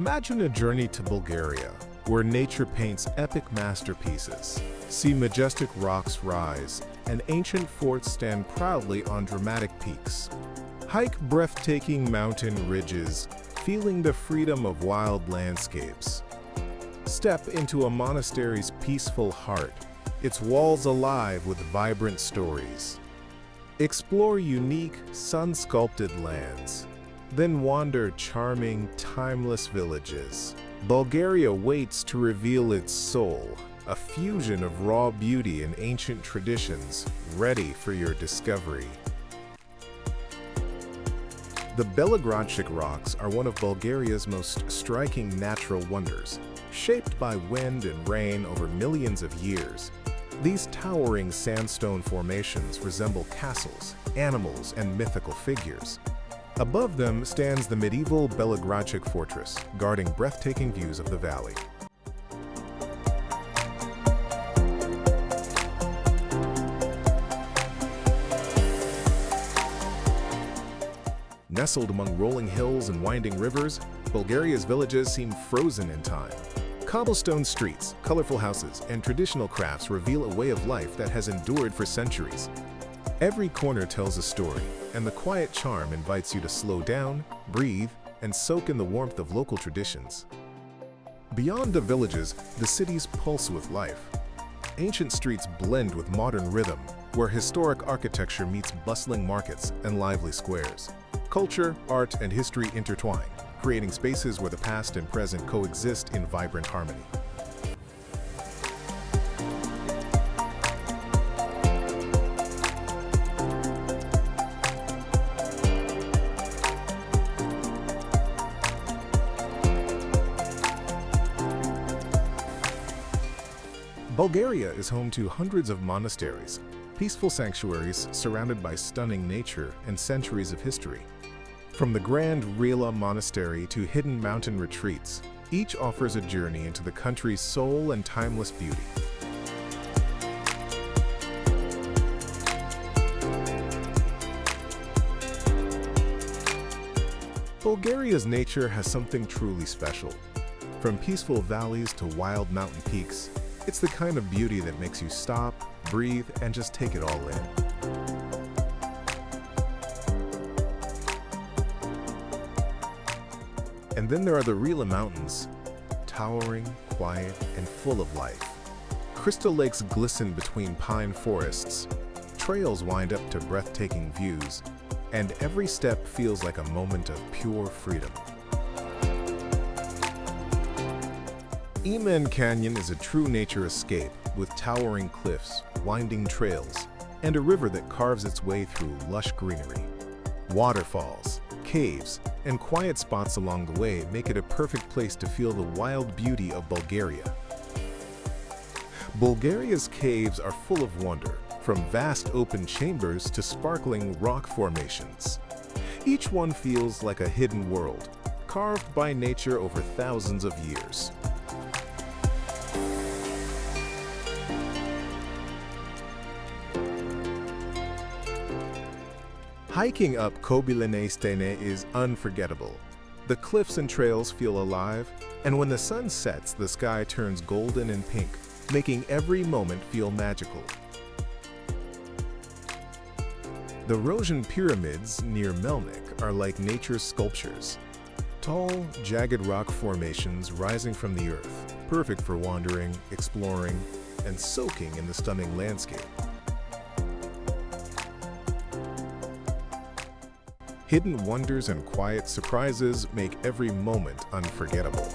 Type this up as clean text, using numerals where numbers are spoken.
Imagine a journey to Bulgaria, where nature paints epic masterpieces. See majestic rocks rise, and ancient forts stand proudly on dramatic peaks. Hike breathtaking mountain ridges, feeling the freedom of wild landscapes. Step into a monastery's peaceful heart, its walls alive with vibrant stories. Explore unique, sun-sculpted lands. Then wander charming, timeless villages. Bulgaria waits to reveal its soul, a fusion of raw beauty and ancient traditions, ready for your discovery. The Belogradchik rocks are one of Bulgaria's most striking natural wonders, shaped by wind and rain over millions of years. These towering sandstone formations resemble castles, animals, and mythical figures. Above them stands the medieval Belogradchik fortress, guarding breathtaking views of the valley. Nestled among rolling hills and winding rivers, Bulgaria's villages seem frozen in time. Cobblestone streets, colorful houses, and traditional crafts reveal a way of life that has endured for centuries. Every corner tells a story, and the quiet charm invites you to slow down, breathe, and soak in the warmth of local traditions. Beyond the villages, the cities pulse with life. Ancient streets blend with modern rhythm, where historic architecture meets bustling markets and lively squares. Culture, art, and history intertwine, creating spaces where the past and present coexist in vibrant harmony. Bulgaria is home to hundreds of monasteries, peaceful sanctuaries surrounded by stunning nature and centuries of history. From the grand Rila monastery to hidden mountain retreats, each offers a journey into the country's soul and timeless beauty. Bulgaria's nature has something truly special. From peaceful valleys to wild mountain peaks, it's the kind of beauty that makes you stop, breathe, and just take it all in. And then there are the Rila Mountains, towering, quiet, and full of life. Crystal lakes glisten between pine forests, trails wind up to breathtaking views, and every step feels like a moment of pure freedom. Imen Canyon is a true nature escape with towering cliffs, winding trails, and a river that carves its way through lush greenery. Waterfalls, caves, and quiet spots along the way make it a perfect place to feel the wild beauty of Bulgaria. Bulgaria's caves are full of wonder, from vast open chambers to sparkling rock formations. Each one feels like a hidden world, carved by nature over thousands of years. Hiking up Kobilene Stene is unforgettable. The cliffs and trails feel alive, and when the sun sets, the sky turns golden and pink, making every moment feel magical. The Rosian pyramids near Melnik are like nature's sculptures. Tall, jagged rock formations rising from the earth, perfect for wandering, exploring, and soaking in the stunning landscape. Hidden wonders and quiet surprises make every moment unforgettable.